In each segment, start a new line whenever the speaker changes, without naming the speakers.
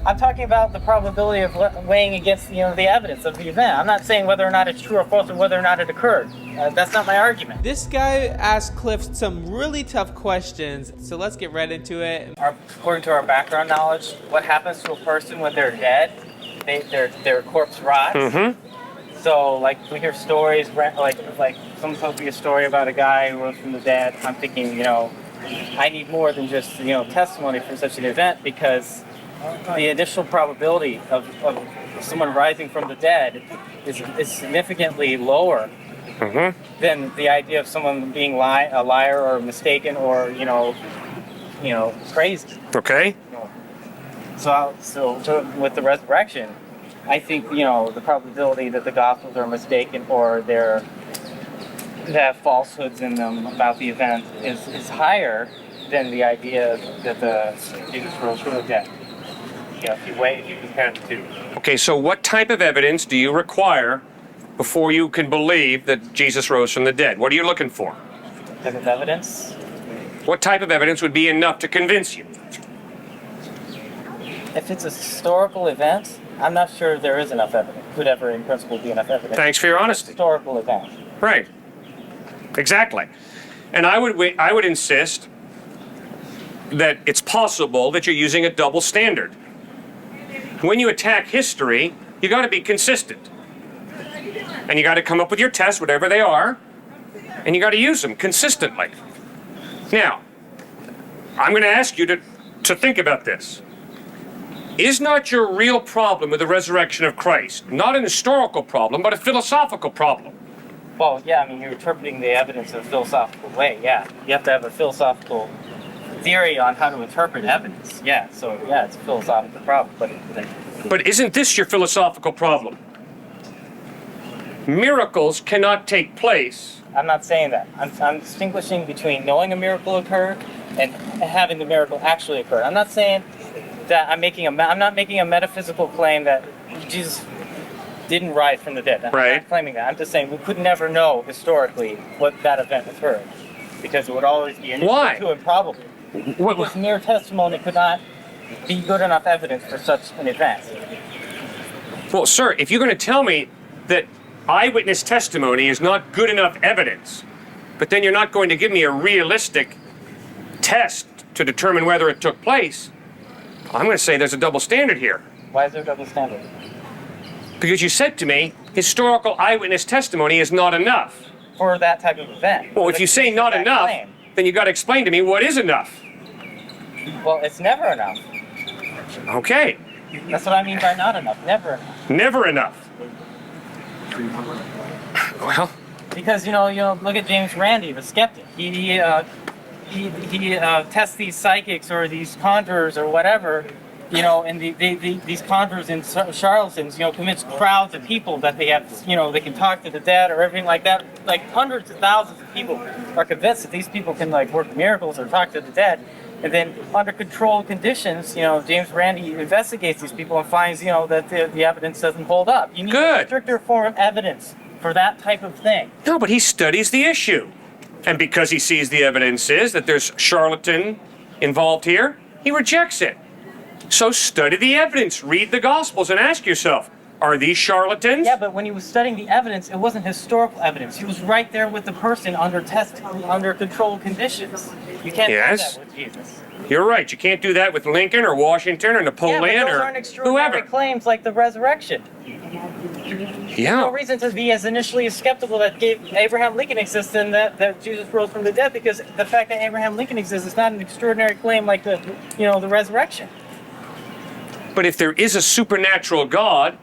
I'm talking about the probability of weighing against, the evidence of the event. I'm not saying whether or not it's true or false or whether or not it occurred. That's not my argument.
This guy asked Cliff some really tough questions, so let's get right into it.
According to our background knowledge, what happens to a person when they're dead? Their corpse rots.
Mm-hmm.
So, like, we hear stories, like someone told me a story about a guy who rose from the dead. I'm thinking, I need more than just, testimony from such an event, because the initial probability of someone rising from the dead is significantly lower than the idea of someone being a liar or mistaken or crazy.
Okay.
So with the resurrection, I think the probability that the Gospels are mistaken or they have falsehoods in them about the event is higher than the idea that Jesus rose from the dead. If you compare the two.
Okay, so what type of evidence do you require before you can believe that Jesus rose from the dead? What are you looking for?
Type of evidence?
What type of evidence would be enough to convince you?
If it's a historical event, I'm not sure there is enough evidence. Could ever, in principle, be enough evidence.
Thanks for your honesty.
Historical event.
Right. Exactly. And I would insist that it's possible that you're using a double standard. When you attack history, you got to be consistent. And you got to come up with your tests, whatever they are, and you got to use them consistently. Now, I'm going to ask you to think about this. Is not your real problem with the resurrection of Christ not an historical problem, but a philosophical problem?
Well, yeah, you're interpreting the evidence in a philosophical way, yeah. You have to have a philosophical theory on how to interpret evidence. Yeah, so yeah, it's a philosophical problem.
But isn't this your philosophical problem? Miracles cannot take place.
I'm not saying that. I'm distinguishing between knowing a miracle occurred and having the miracle actually occur. I'm not saying that I'm not making a metaphysical claim that Jesus didn't rise from the dead. I'm not claiming that. I'm just saying we could never know historically what that event occurred, because it would always be too improbable. Because mere testimony could not be good enough evidence for such an event.
Well, sir, if you're going to tell me that eyewitness testimony is not good enough evidence, but then you're not going to give me a realistic test to determine whether it took place, I'm going to say there's a double standard here.
Why is there a double standard?
Because you said to me, historical eyewitness testimony is not enough.
For that type of event.
Well, if you say not enough, then you got to explain to me what is enough.
Well, it's never enough.
Okay.
That's what I mean by not enough. Never enough.
Never enough. Well.
Because look at James Randi, the skeptic. He tests these psychics or these conjurers or whatever, and these conjurers and charlatans, convince crowds of people that they have, they can talk to the dead or everything like that. Like hundreds of thousands of people are convinced that these people can work miracles or talk to the dead. And then under controlled conditions, James Randi investigates these people and finds, that the evidence doesn't hold up. You need a stricter form of evidence for that type of thing.
No, but he studies the issue. And because he sees the evidence is that there's charlatan involved here, he rejects it. So study the evidence, read the Gospels, and ask yourself, are these charlatans?
Yeah, but when he was studying the evidence, it wasn't historical evidence. He was right there with the person under controlled conditions. You can't do that with Jesus.
You're right. You can't do that with Lincoln or Washington or Napoleon
but those
or
aren't extraordinary
whoever.
Claims like the resurrection.
Yeah.
No reason to be as initially skeptical that Abraham Lincoln exists and that Jesus rose from the dead, because the fact that Abraham Lincoln exists is not an extraordinary claim like the resurrection.
But if there is a supernatural God,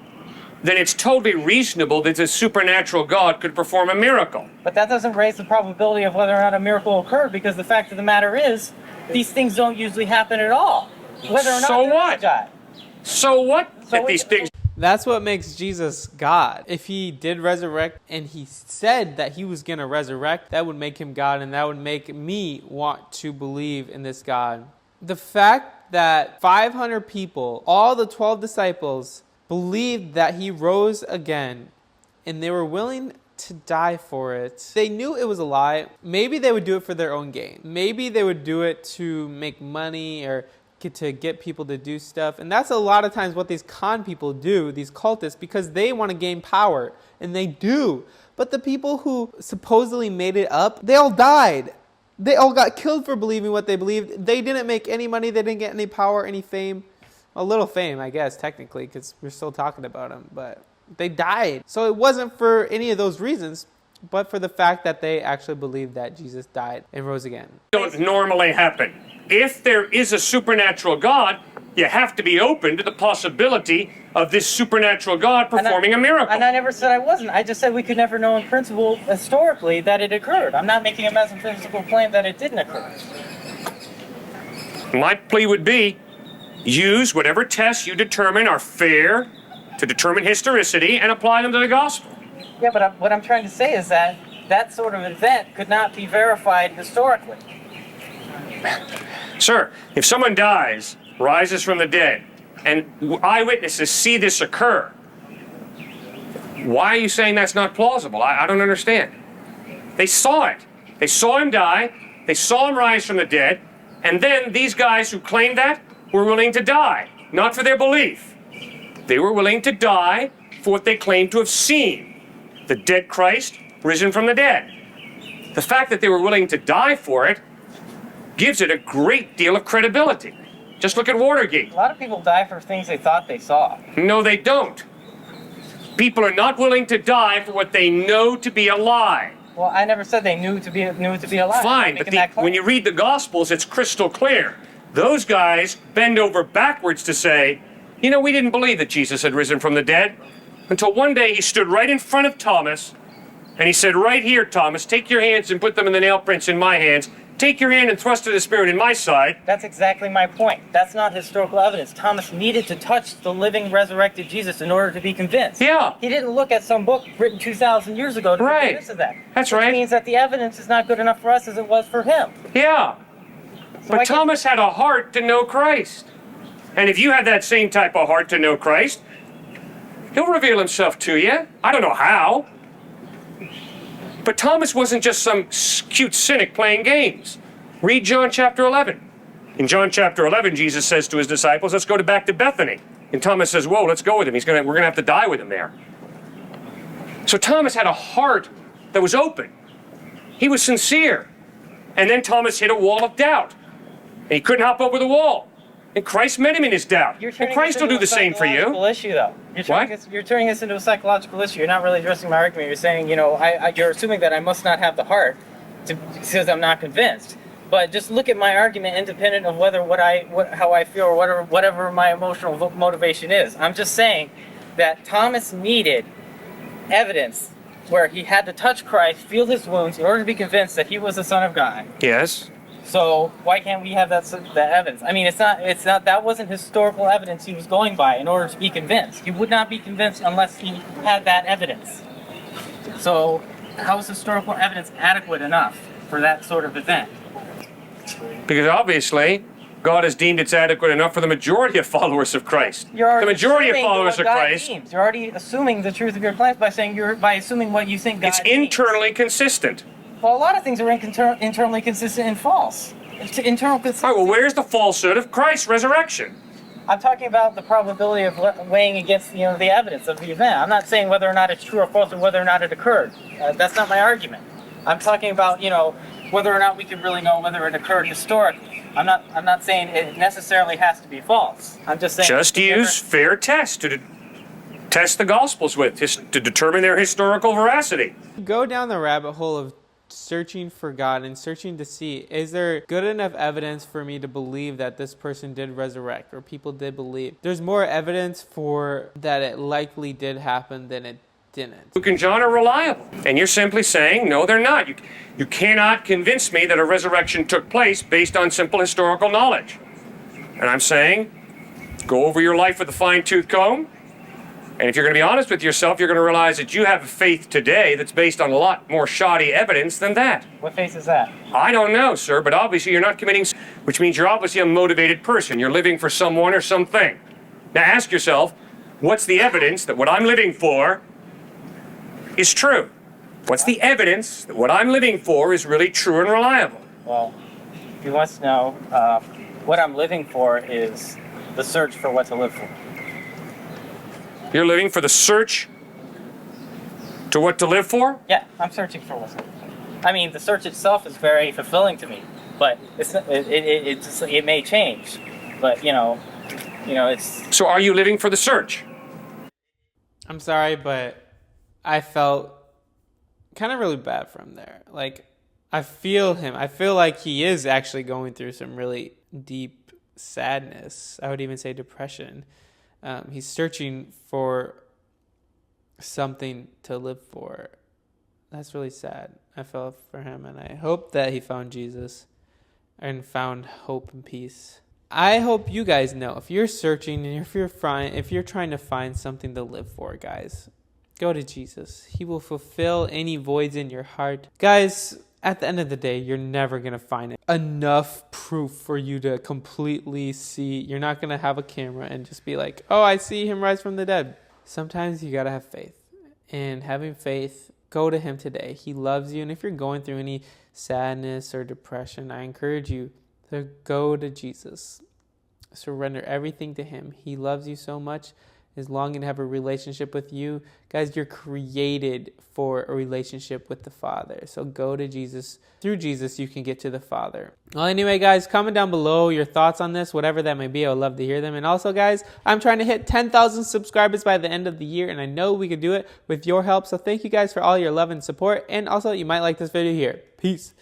then it's totally reasonable that this supernatural God could perform a miracle.
But that doesn't raise the probability of whether or not a miracle occurred, because the fact of the matter is, these things don't usually happen at all. Whether or not
So what?
God.
So what? That these things.
That's what makes Jesus God. If he did resurrect and he said that he was going to resurrect, that would make him God, and that would make me want to believe in this God. The fact that 500 people, all the 12 disciples, believed that he rose again, and they were willing to die for it. They knew it was a lie. Maybe they would do it for their own gain. Maybe they would do it to make money or to get people to do stuff. And that's a lot of times what these con people do, these cultists, because they want to gain power. And they do. But the people who supposedly made it up, they all died. They all got killed for believing what they believed. They didn't make any money. They didn't get any power, any fame. A little fame, I guess, technically, because we're still talking about them. But they died. So it wasn't for any of those reasons, but for the fact that they actually believed that Jesus died and rose again.
Don't normally happen. If there is a supernatural God, you have to be open to the possibility of this supernatural God performing a miracle.
And I never said I wasn't. I just said we could never know in principle, historically, that it occurred. I'm not making a metaphysical claim that it didn't occur.
My plea would be, use whatever tests you determine are fair to determine historicity and apply them to the gospel.
Yeah, but what I'm trying to say is that that sort of event could not be verified historically.
Sir, if someone dies, rises from the dead, and eyewitnesses see this occur, why are you saying that's not plausible? I don't understand. They saw it. They saw him die. They saw him rise from the dead. And then these guys who claimed that were willing to die, not for their belief. They were willing to die for what they claimed to have seen. The dead Christ risen from the dead. The fact that they were willing to die for it gives it a great deal of credibility. Just look at Watergate.
A lot of people die for things they thought they saw.
No, they don't. People are not willing to die for what they know to be a lie.
Well, I never said they knew it to be a lie.
Fine, but when you read the Gospels, it's crystal clear. Those guys bend over backwards to say, you know, we didn't believe that Jesus had risen from the dead until one day he stood right in front of Thomas and he said, right here, Thomas, take your hands and put them in the nail prints in my hands. Take your hand and thrust of the Spirit in my side.
That's exactly my point. That's not historical evidence. Thomas needed to touch the living, resurrected Jesus in order to be convinced.
Yeah.
He didn't look at some book written 2,000 years ago to be convinced of that.
That's right.
Which means that the evidence is not good enough for us as it was for him.
Yeah.
So
But Thomas had a heart to know Christ. And if you had that same type of heart to know Christ, he'll reveal himself to you. I don't know how. But Thomas wasn't just some cute cynic playing games. Read John chapter 11. In John chapter 11, Jesus says to his disciples, let's go back to Bethany. And Thomas says, whoa, let's go with him. We're going to have to die with him there. So Thomas had a heart that was open. He was sincere. And then Thomas hit a wall of doubt. And he couldn't hop over the wall. And Christ met him in his doubt. And Christ will do the same for you.
Issue, though. You're turning this into a psychological issue. You're not really addressing my argument. You're saying, you know, you're assuming that I must not have the heart because I'm not convinced. But just look at my argument independent of how I feel or whatever my emotional motivation is. I'm just saying that Thomas needed evidence where he had to touch Christ, feel his wounds in order to be convinced that he was the Son of God.
Yes.
So why can't we have that evidence? I mean, it's not. That wasn't historical evidence he was going by in order to be convinced. He would not be convinced unless he had that evidence. So how is historical evidence adequate enough for that sort of event?
Because obviously, God has deemed it's adequate enough for the majority of followers of Christ. The majority of followers of Christ.
You're already assuming the truth of your claims by assuming what you think God
It's internally consistent.
Well, a lot of things are internally consistent and false. Internal consistency.
All right, well, where's the falsehood of Christ's resurrection?
I'm talking about the probability of weighing against the evidence of the event. I'm not saying whether or not it's true or false or whether or not it occurred. That's not my argument. I'm talking about whether or not we can really know whether it occurred historically. I'm not saying it necessarily has to be false. I'm just saying
just use fair tests to test the Gospels with to determine their historical veracity.
Go down the rabbit hole of searching for God and searching to see, is there good enough evidence for me to believe that this person did resurrect or people did believe? There's more evidence for that it likely did happen than it didn't.
Luke and John are reliable. And you're simply saying, no, they're not. You cannot convince me that a resurrection took place based on simple historical knowledge. And I'm saying, go over your life with a fine-tooth comb. And if you're going to be honest with yourself, you're going to realize that you have a faith today that's based on a lot more shoddy evidence than that.
What faith is that?
I don't know, sir, but obviously you're not committing, which means you're obviously a motivated person. You're living for someone or something. Now ask yourself, what's the evidence that what I'm living for is true? What's the evidence that what I'm living for is really true and reliable?
Well, if he wants to know what I'm living for is the search for what to live for.
You're living for the search to what to live for?
Yeah, I'm searching for what to live for. I mean, the search itself is very fulfilling to me, but it may change. But it's.
So are you living for the search?
I'm sorry, but I felt kind of really bad for him there. Like, I feel him. I feel like he is actually going through some really deep sadness. I would even say depression. He's searching for something to live for. That's really sad. I felt for him, and I hope that he found Jesus and found hope and peace. I hope you guys know, if you're searching and if you're trying to find something to live for, guys, go to Jesus. He will fulfill any voids in your heart. Guys, at the end of the day, you're never going to find enough proof for you to completely see. You're not going to have a camera and just be like, oh, I see him rise from the dead. Sometimes you got to have faith. And having faith, go to him today. He loves you. And if you're going through any sadness or depression, I encourage you to go to Jesus. Surrender everything to him. He loves you so much. Is longing to have a relationship with you. Guys, you're created for a relationship with the Father. So go to Jesus. Through Jesus, you can get to the Father. Well, anyway, guys, comment down below your thoughts on this, whatever that may be. I would love to hear them. And also, guys, I'm trying to hit 10,000 subscribers by the end of the year, and I know we could do it with your help. So thank you guys for all your love and support. And also, you might like this video here. Peace.